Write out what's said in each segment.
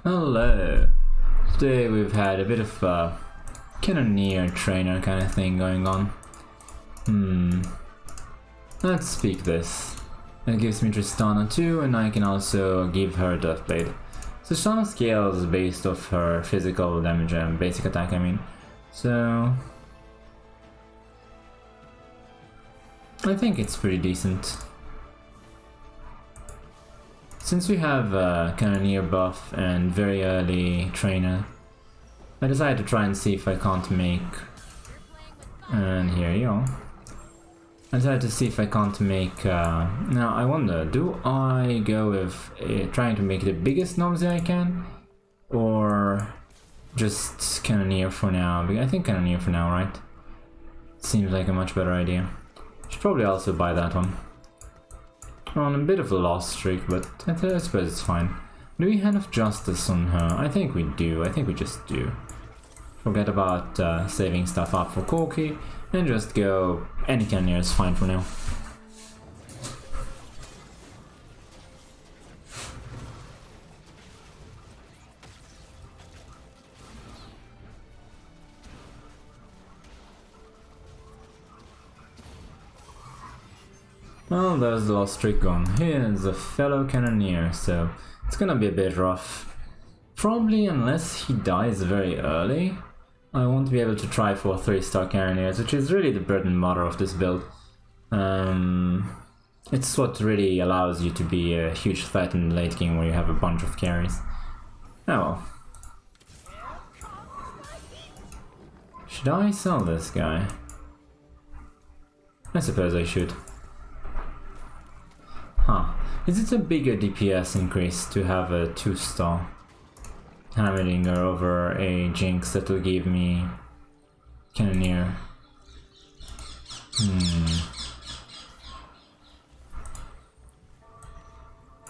Hello. Today we've had a bit of a Cannoneer trainer kind of thing going on. Let's speak this. That gives me Tristana too, and I can also give her Deathblade. So Tristana scales based off her physical damage and basic attack, I mean. So I think it's pretty decent. Since we have a Cannoneer buff and very early trainer, I decided to try and see if I can't make... And here you go. I decided to see if I can't make... Now I wonder, do I go with trying to make the biggest Nomsy I can? Or just Cannoneer for now? I think Cannoneer for now, right? Seems like a much better idea. Should probably also buy that one. We're on a bit of a loss streak, but I suppose it's fine. Do we have enough justice on her? I think we do. I think we just do. Forget about saving stuff up for Corki and just go. Any Cannoneer is fine for now. Well, there's the lost streak gone. Here's a fellow Cannoneer, so it's gonna be a bit rough. Probably unless he dies very early, I won't be able to try for 3-star Cannoneers, which is really the bread and butter of this build. It's what really allows you to be a huge threat in the late game where you have a bunch of carries. Oh well. Should I sell this guy? I suppose I should. Huh. Is it a bigger DPS increase to have a 2-star Hammerdinger over a Jinx that will give me Cannoneer?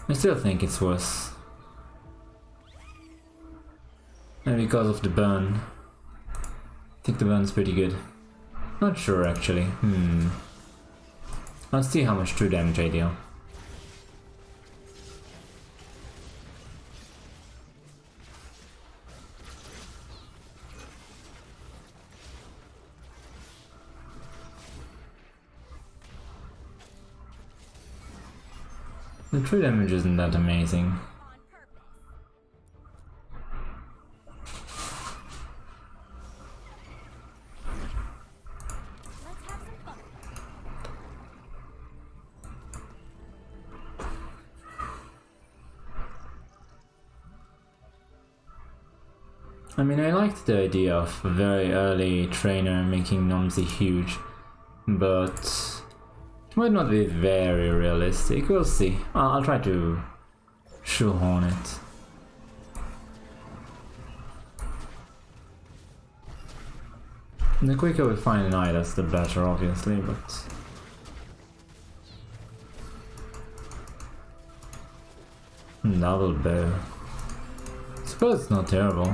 I still think it's worse. And because of the burn. I think the burn's pretty good. Not sure actually. Let's see how much true damage I deal. The true damage isn't that amazing. I mean, I liked the idea of a very early trainer making Nomsy huge, but it might not be very realistic. We'll see. I'll try to shoehorn it. And the quicker we find an Idas, the better, obviously, but... Double bow. I suppose it's not terrible.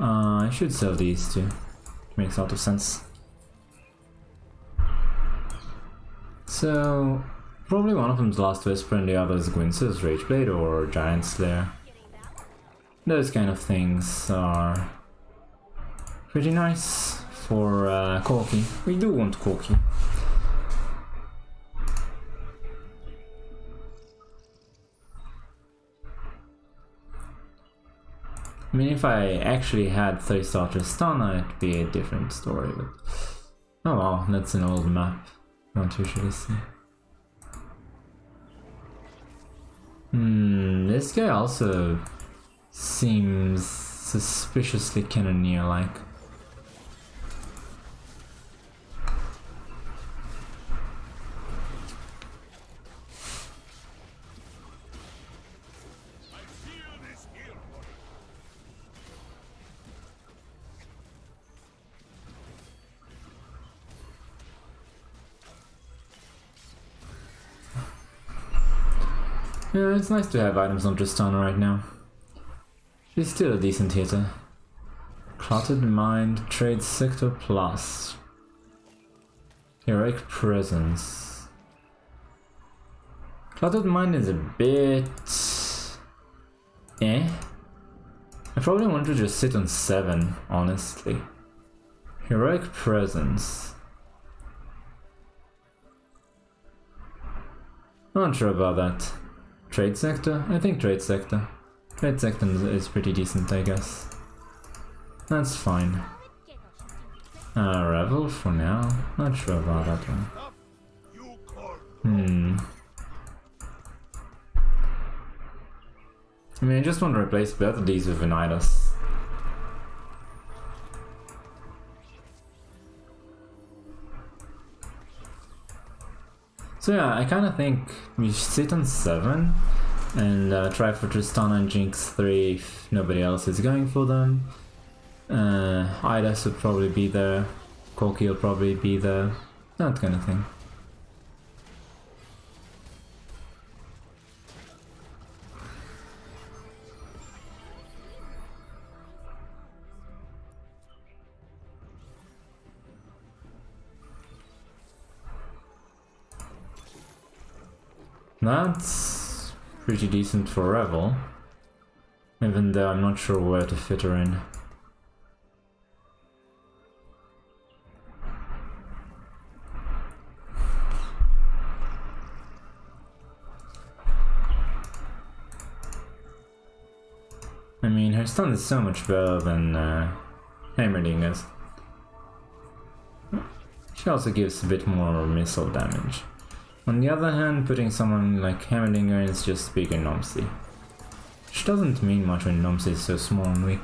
I should sell these two. Makes a lot of sense. So, probably one of them's Last Whisper and the other is Gwynce's Rageblade or Giant Slayer. Those kind of things are pretty nice for Corki. We do want Corki. I mean, if I actually had 3-star Tristana, it'd be a different story, but... Oh wow, that's an old map. Don't usually see. This guy also seems suspiciously Cannoneer-like. Yeah, it's nice to have items on Tristana right now. She's still a decent hitter. Clotted Mind, Trade Sector Plus. Heroic Presence. Clotted Mind is a bit... eh? I probably want to just sit on 7, honestly. Heroic Presence. Not sure about that. Trade Sector? I think Trade Sector. Trade Sector is pretty decent, I guess. That's fine. Revel for now. Not sure about that one. I mean, I just want to replace both of these with Vanitas. So yeah, I kind of think we sit on 7 and try for Tristana and Jinx 3 if nobody else is going for them. Idas would probably be there, Corki will probably be there, that kind of thing. That's pretty decent for Revel, even though I'm not sure where to fit her in. I mean, her stun is so much better than Hammerdinger's. She also gives a bit more missile damage. On the other hand, putting someone like Hammerdinger is just bigger Nomsy. Which doesn't mean much when Nomsy is so small and weak.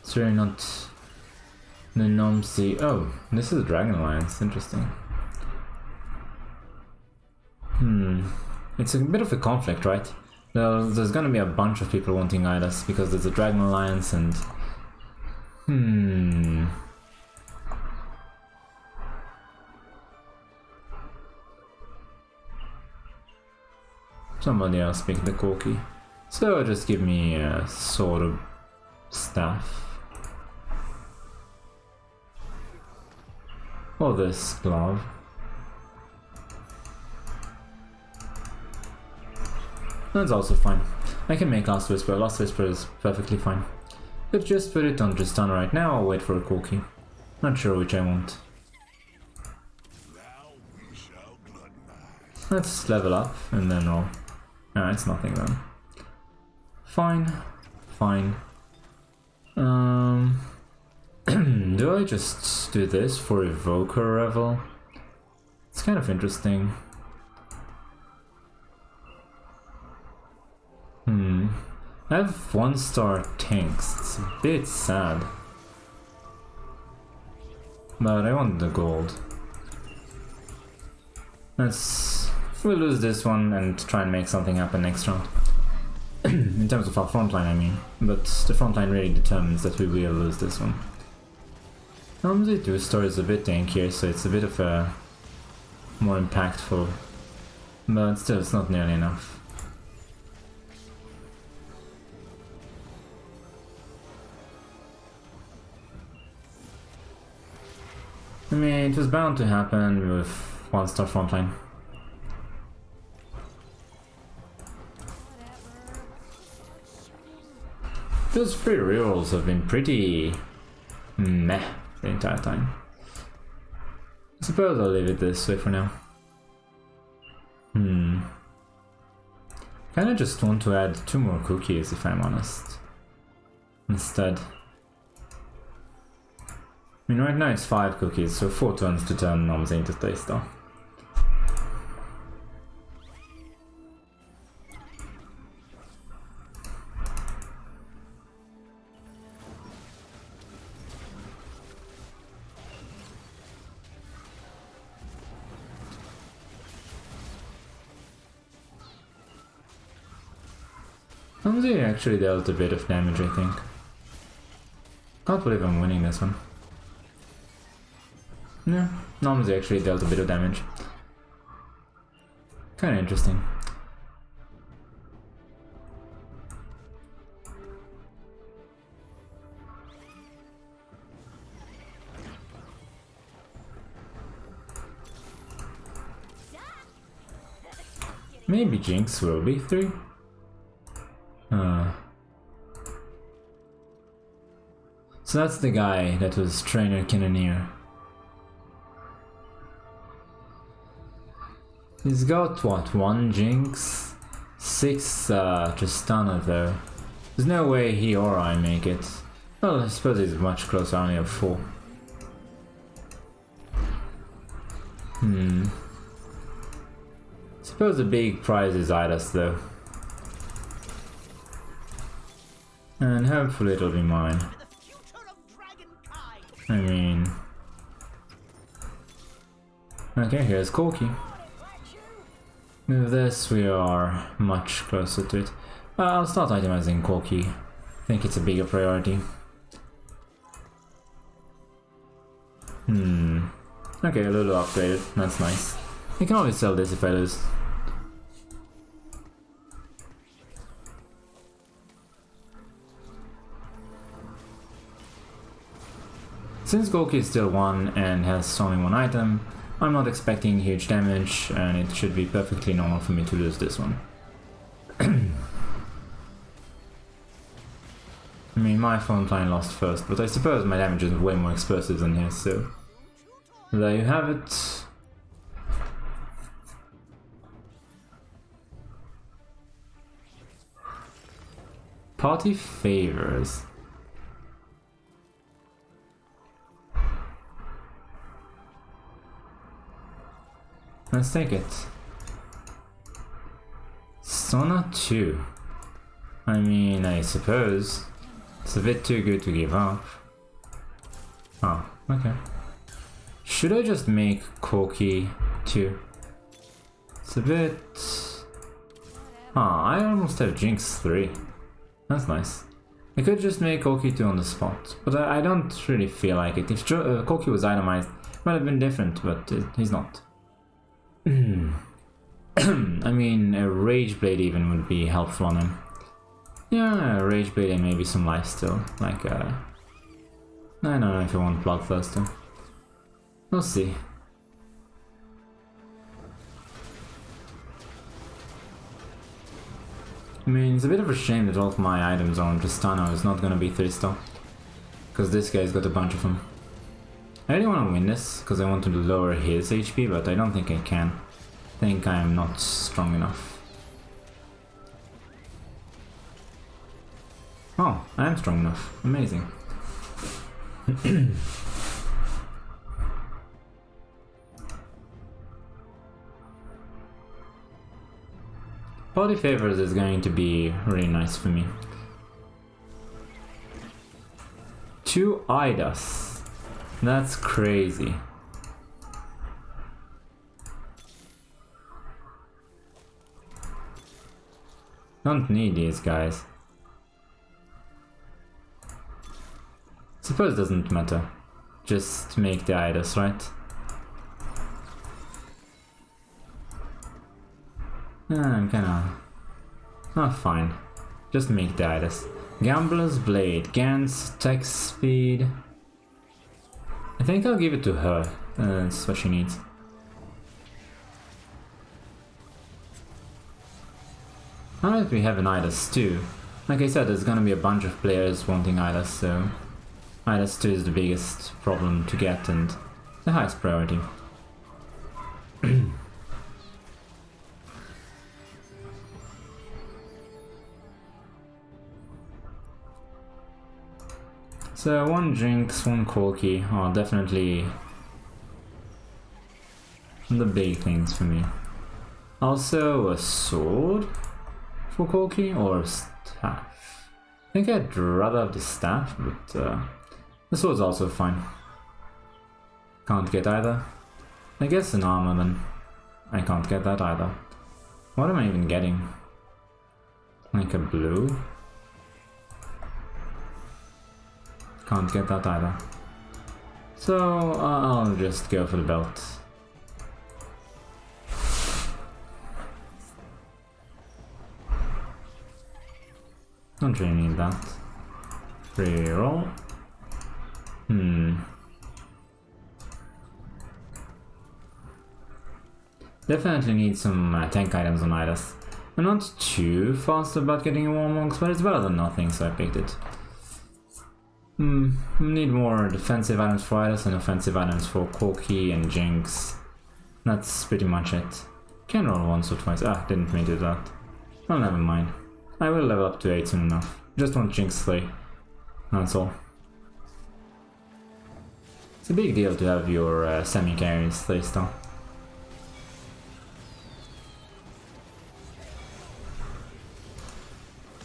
It's really not the Nomsy. Oh, this is Dragon Alliance, interesting. It's a bit of a conflict, right? There's gonna be a bunch of people wanting Idas because there's a Dragon Alliance and... Somebody else picked the Corki. So just give me a sword of staff. Or this glove. That's also fine. I can make Last Whisper. Last Whisper is perfectly fine. Could just put it on Tristana right now or wait for a Corki. Not sure which I want. Let's level up and then I'll... No, it's nothing then. Fine. Fine. Do I just do this for Evoker Revel? It's kind of interesting. I have 1-star tanks, it's a bit sad. But I want the gold. We'll lose this one and try and make something happen next round. In terms of our frontline, I mean. But the frontline really determines that we will lose this one. The 2-star is a bit tankier, so it's a bit of a more impactful. But still, it's not nearly enough. I mean, it was bound to happen with 1-star frontline. Those free rerolls have been pretty meh the entire time. I suppose I'll leave it this way for now. Kinda just want to add 2 more cookies if I'm honest. Instead. I mean, right now it's 5 cookies, so 4 turns to turn Nomsy into 3-star. Nomsy actually dealt a bit of damage, I think. Can't believe I'm winning this one. Yeah, Nomsy actually dealt a bit of damage. Kinda interesting. Maybe Jinx will be 3. So that's the guy that was trainer Cannoneer. He's got what, 1 Jinx? 6 Tristana though. There's no way he or I make it. Well, I suppose he's much closer, I only have 4. Suppose the big prize is Idas though. And hopefully it'll be mine. I mean... Okay, here's Corki. With this we are much closer to it. I'll start itemizing Corki. I think it's a bigger priority. Okay, a little upgraded, that's nice. I can always sell this if I lose. Since Corki is still 1 and has only 1 item, I'm not expecting huge damage and it should be perfectly normal for me to lose this one. I mean, my front line lost first, but I suppose my damage is way more explosive than his, so... There you have it. Party favors. Let's take it. Sona 2. I mean, I suppose. It's a bit too good to give up. Oh, okay. Should I just make Corki 2? It's a bit... Ah, I almost have Jinx 3. That's nice. I could just make Corki 2 on the spot, but I don't really feel like it. If Corki was itemized, it might have been different, but he's not. I mean, a Rage Blade even would be helpful on him. Yeah, a Rage Blade and maybe some lifesteal. Like, I don't know if I want Bloodthirster. We'll see. I mean, it's a bit of a shame that all of my items on Tristana is not gonna be 3-star. Because this guy's got a bunch of them. I really want to win this, because I want to lower his HP, but I don't think I can. I think I'm not strong enough. Oh, I am strong enough. Amazing. Party favors is going to be really nice for me. 2 Idas. That's crazy. Don't need these guys. Suppose it doesn't matter. Just make the Idas, right? I'm kinda... Oh, fine. Just make the Idas. Gambler's Blade, Gant's, Tech Speed... I think I'll give it to her. That's what she needs. Now that we have an Idas 2, like I said, there's gonna be a bunch of players wanting Idas, so... Idas 2 is the biggest problem to get and the highest priority. So 1 Jinx, 1 Corki are definitely the big things for me. Also a sword for Corki or a staff. I think I'd rather have the staff, but the sword's also fine. Can't get either. I guess an armor then. I can't get that either. What am I even getting? Like a blue? Can't get that either. So I'll just go for the belt. Don't really need that. Reroll. Definitely need some tank items on Idas. I'm not too fast about getting a Warmonks, but it's better than nothing, so I picked it. Need more defensive items for Idas and offensive items for Corki and Jinx. That's pretty much it. Can roll once or twice. Ah, didn't mean to do that. Well, never mind. I will level up to 8 soon enough. Just want Jinx 3. That's all. It's a big deal to have your semi-carries 3-star.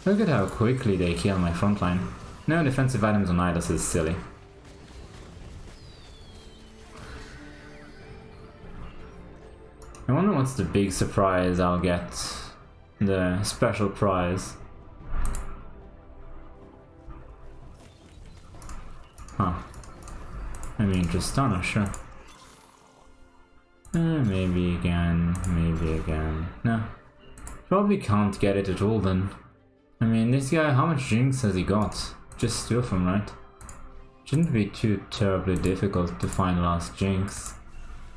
Look at how quickly they kill my frontline. No defensive items on Idas is silly. I wonder what's the big surprise I'll get. The special prize. Huh. I mean, Tristana, sure. Maybe again, maybe again. No. Probably can't get it at all then. I mean, this guy, how much Jinx has he got? Just 2 of them, right? Shouldn't be too terribly difficult to find last Jinx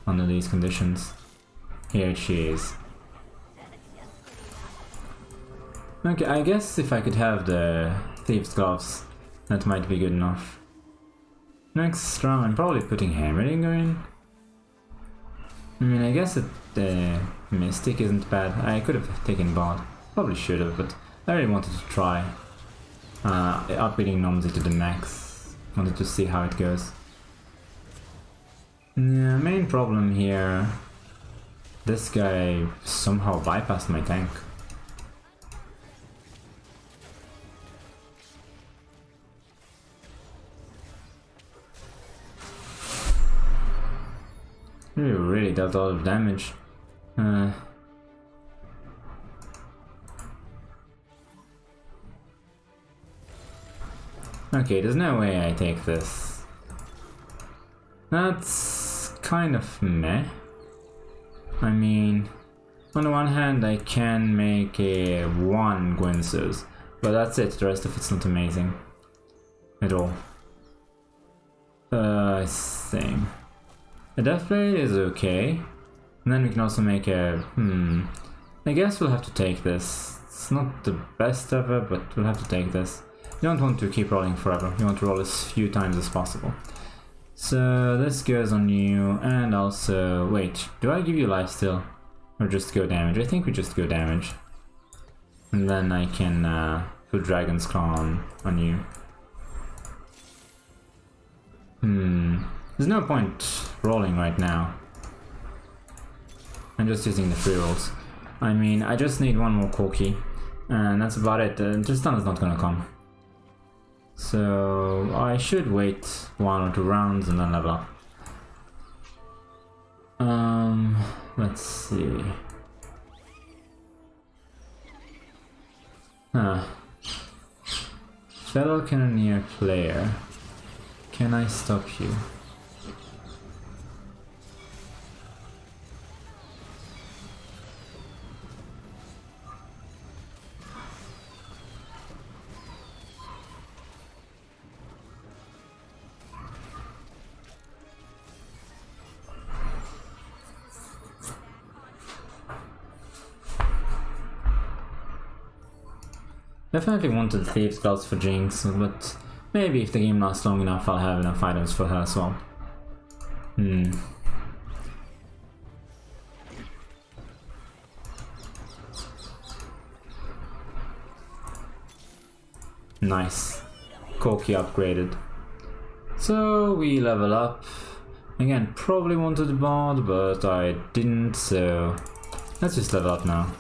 under these conditions. Here she is. Okay, I guess if I could have the Thieves' Gloves, that might be good enough. Next round, I'm probably putting Hammerdinger in. I mean, I guess the Mystic isn't bad. I could have taken Bot. Probably should have, but I really wanted to try. Upbeating Nomsy to the max. Wanted to see how it goes. Yeah, main problem here. This guy somehow bypassed my tank. He really dealt a lot of damage. Okay, there's no way I take this. That's kind of meh. I mean, on the one hand I can make a 1 Gwynsos, but that's it, the rest of it's not amazing. At all. Same. A Deathblade is okay. And then we can also make a... I guess we'll have to take this. It's not the best ever, but we'll have to take this. You don't want to keep rolling forever, you want to roll as few times as possible. So this goes on you, and also... Wait, do I give you lifesteal? Or just go damage? I think we just go damage. And then I can put Dragon's Claw on you. There's no point rolling right now. I'm just using the free rolls. I mean, I just need 1 more Corki, and that's about it. Tristana's not gonna come. So I should wait 1 or 2 rounds and then level up. Let's see. Fellow Cannoneer player, can I stop you? Definitely wanted Thieves' Gloves for Jinx, but maybe if the game lasts long enough I'll have enough items for her as well. Nice. Corki upgraded. So we level up. Again, probably wanted the bot, but I didn't, so let's just level up now.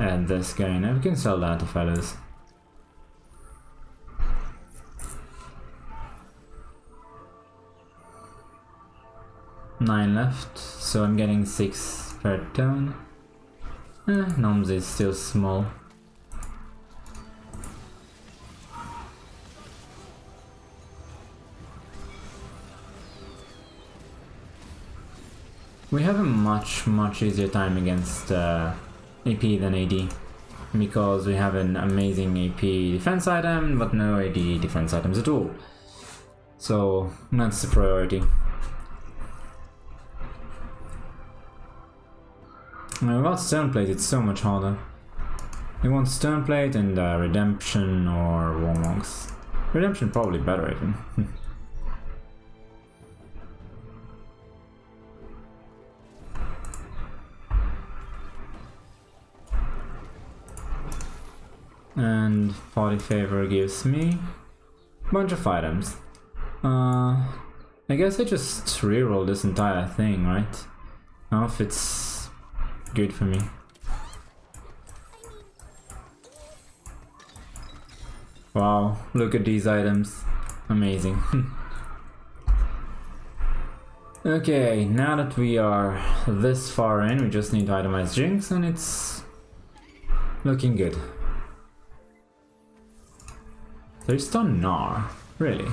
And this guy, now we can sell that to fellas. Nine left, so I'm getting 6 per turn. Noms is still small. We have a much easier time against AP than AD, because we have an amazing AP defense item, but no AD defense items at all. So that's the priority. Without Stoneplate, it's so much harder. You want Stoneplate and Redemption or Warmogs. Redemption probably better even. And Party Favor gives me a bunch of items. I guess I just reroll this entire thing, right? I don't know if it's good for me. Wow, look at these items. Amazing. Okay, now that we are this far in, we just need to itemize Jinx and it's looking good. There's still Gnar, really?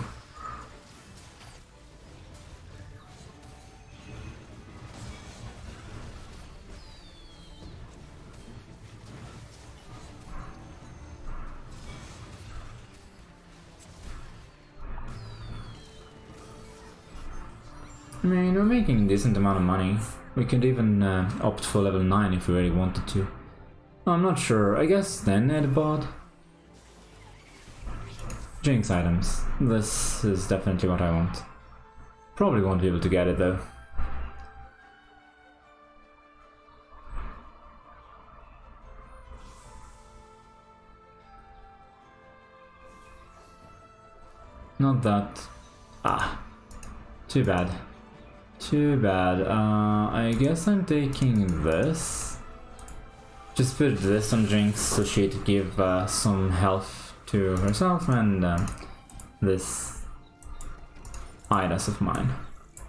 I mean, we're making a decent amount of money. We could even opt for level 9 if we really wanted to. I'm not sure, I guess then Edbod. Jinx items. This is definitely what I want. Probably won't be able to get it though. Not that. Ah. Too bad. Too bad. I guess I'm taking this. Just put this on Jinx so she'd give some health to herself and this Idas of mine.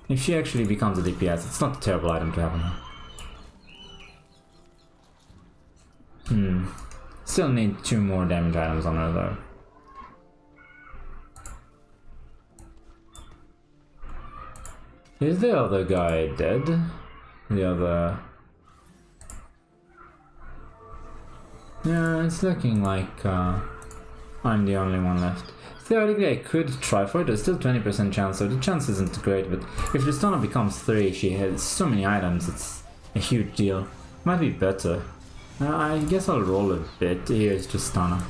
If she actually becomes a DPS, it's not a terrible item to have on her. Still need 2 more damage items on her though. Is the other guy dead? The other... Yeah, it's looking like I'm the only one left. Theoretically I could try for it, there's still 20% chance, so the chance isn't great, but if the stunner becomes 3, she has so many items, it's a huge deal. Might be better. I guess I'll roll a bit, here's just stunner.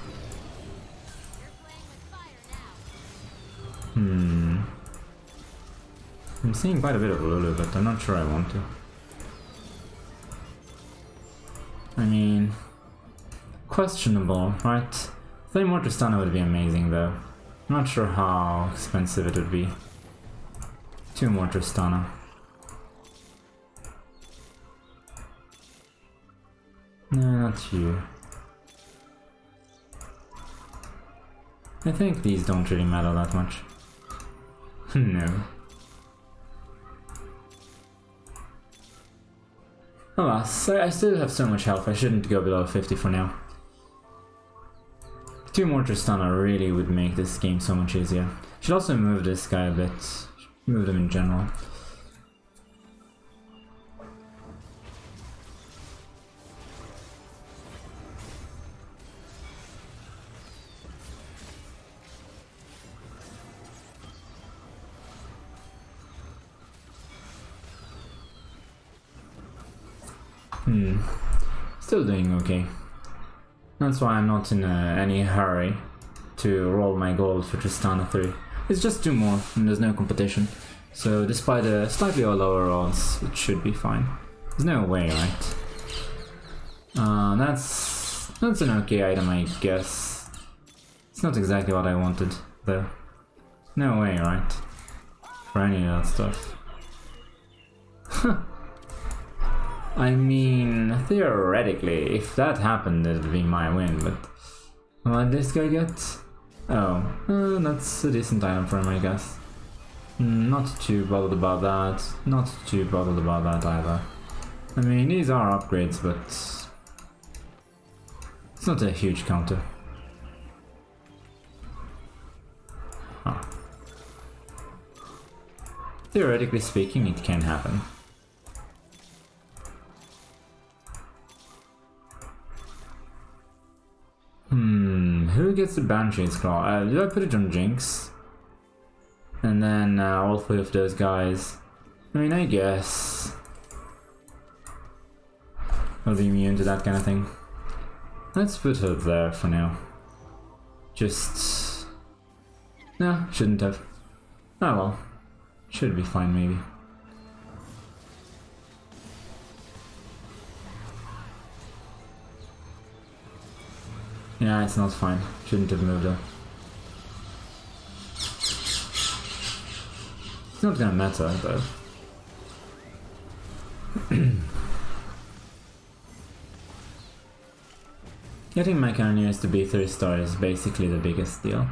I'm seeing quite a bit of Lulu, but I'm not sure I want to. I mean... questionable, right? 3 more to stunner would be amazing though. I'm not sure how expensive it would be. 2 more to stunner. No, not you. I think these don't really matter that much. No. Alas, I still have so much health, I shouldn't go below 50 for now. 2 more Tristana really would make this game so much easier. Should also move this guy a bit. Move them in general. Still doing okay. That's why I'm not in any hurry to roll my gold for Tristana 3. It's just 2 more and there's no competition. So despite a slightly lower odds, it should be fine. There's no way, right? That's an okay item, I guess. It's not exactly what I wanted, though. No way, right? For any of that stuff. I mean, theoretically, if that happened, it'd be my win, but... what did this guy get? Oh, that's a decent item for him, I guess. Not too bothered about that. Not too bothered about that either. I mean, these are upgrades, but... it's not a huge counter. Huh. Theoretically speaking, it can happen. Who gets the Banshee's Claw? Do I put it on Jinx? And then all 3 of those guys. I mean, I guess... will be immune to that kind of thing. Let's put her there for now. Just... No, shouldn't have. Oh well. Should be fine maybe. Yeah, it's not fine. Shouldn't have moved her. It's not gonna matter though. Getting my Cannoneers to be 3 stars is basically the biggest deal.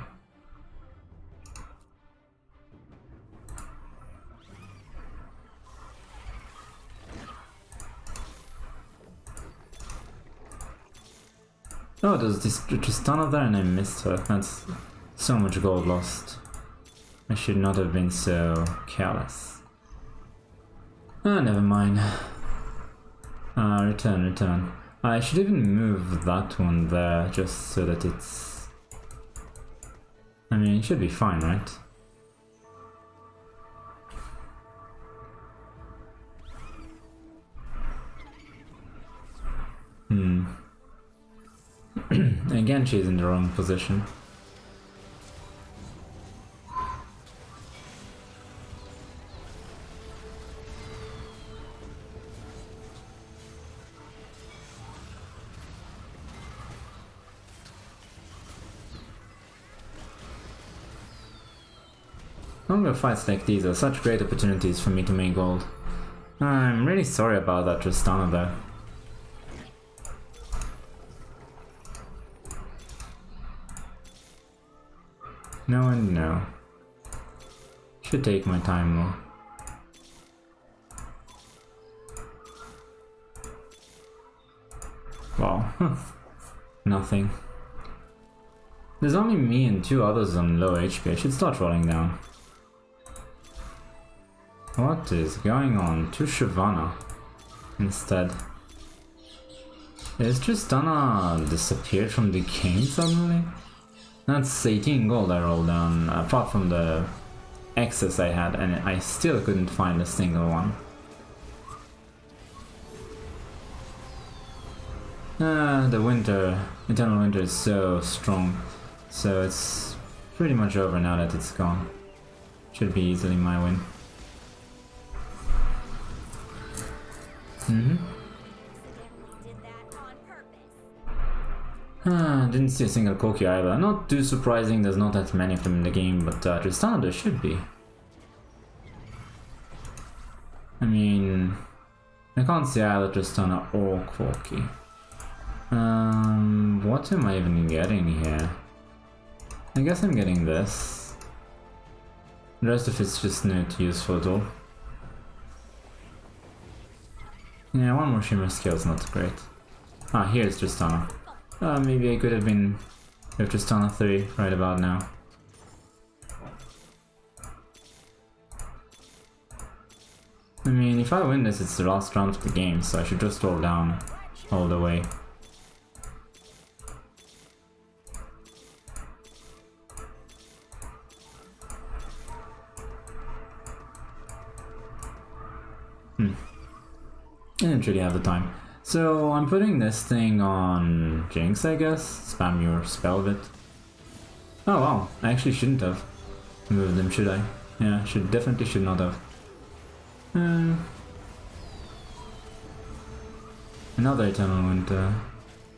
Oh, there's this Tristana there and I missed her. That's so much gold lost. I should not have been so careless. Ah, never mind. Return. I should even move that one there, just so that it's... I mean, it should be fine, right? Again, she's in the wrong position. Longer fights like these are such great opportunities for me to make gold. I'm really sorry about that Tristana there. No and no. Should take my time more. Wow. Nothing. There's only me and 2 others on low HP. I should start rolling down. What is going on? To Shyvana instead. Is Tristana disappeared from the game suddenly? That's 18 gold I rolled down, apart from the excess I had, and I still couldn't find a single one. The winter, Eternal Winter is so strong, so it's pretty much over now that it's gone. Should be easily my win. Didn't see a single Corki either. Not too surprising, there's not that many of them in the game, but Tristana there should be. I mean, I can't see either Tristana or Corki. What am I even getting here? I guess I'm getting this. The rest of it's just not useful at all. Yeah, one more Shimmer skill is not great. Ah, here's Tristana. Maybe I could have been with Tristana 3 right about now. I mean, if I win this, it's the last round of the game, so I should just roll down all the way. I didn't really have the time. So I'm putting this thing on Jinx, I guess. Spam your spell bit. Oh wow, I actually shouldn't have moved them, should I? Yeah, definitely should not have. Another Eternal Winter.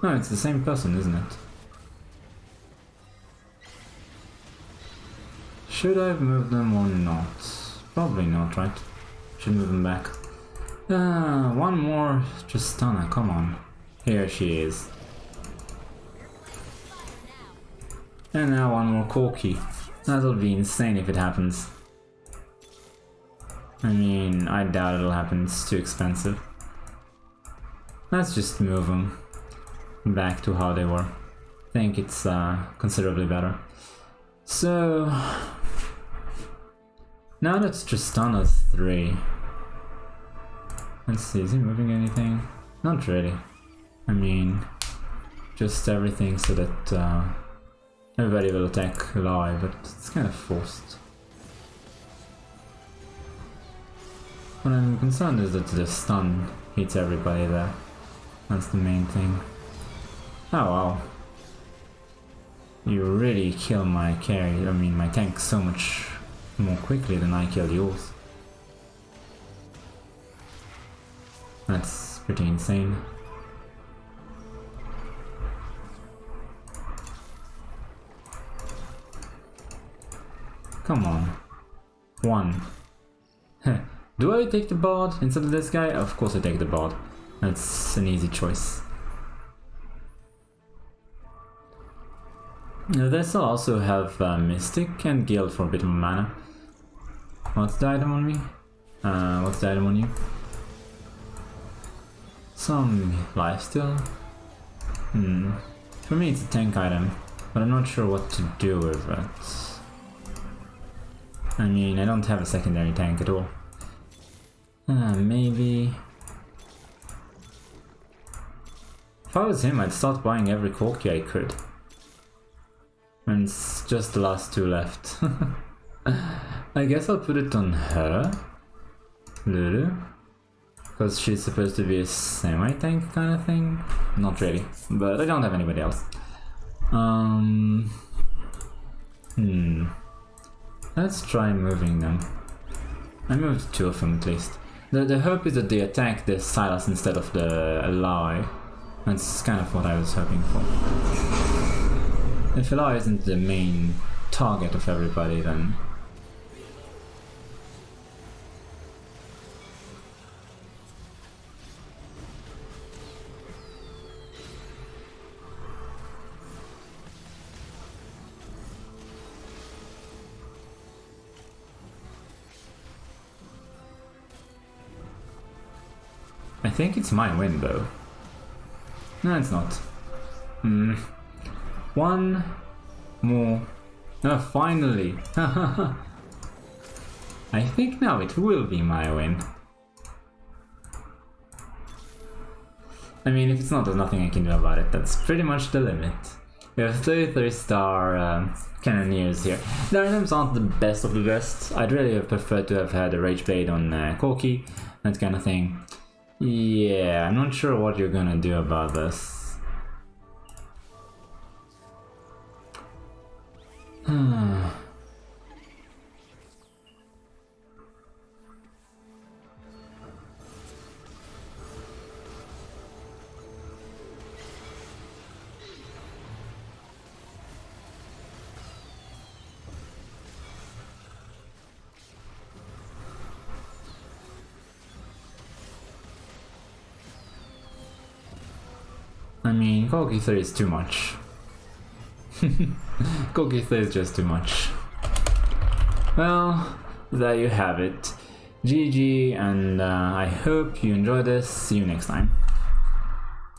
No, it's the same person, isn't it? Should I have moved them or not? Probably not, right? Should move them back. One more Tristana, come on. Here she is. And now one more Corki. That'll be insane if it happens. I mean, I doubt it'll happen, it's too expensive. Let's just move them back to how they were. I think it's considerably better. So... now that's Tristana 3. Let's see, is he moving anything? Not really. I mean, just everything so that everybody will attack live, but it's kind of forced. What I'm concerned is that the stun hits everybody there. That's the main thing. Oh wow. You really kill my carry, I mean my tank so much more quickly than I kill yours. That's pretty insane. Come on. One. Do I take the board instead of this guy? Of course I take the board. That's an easy choice. Now this will also have Mystic and Guild for a bit more mana. What's the item on me? What's the item on you? Some lifesteal? For me it's a tank item, but I'm not sure what to do with it. I mean, I don't have a secondary tank at all. Maybe... If I was him, I'd start buying every Corki I could. And it's just the last two left. I guess I'll put it on her. Lulu. Because she's supposed to be a semi-tank kind of thing. Not really, but I don't have anybody else. Let's try moving them. I moved two of them at least. The hope is that they attack the Silas instead of the ally. That's kind of what I was hoping for. If ally isn't the main target of everybody, then... I think it's my win though. No, it's not. One more. Oh, finally! I think now it will be my win. I mean, if it's not, there's nothing I can do about it. That's pretty much the limit. We have 33-star Cannoneers here. The items aren't the best of the best. I'd really have preferred to have had a Rage Blade on Corki, that kind of thing. Yeah, I'm not sure what you're gonna do about this. I mean, Corki 3 is too much. Corki 3 is just too much. Well, there you have it. GG, and I hope you enjoyed this. See you next time.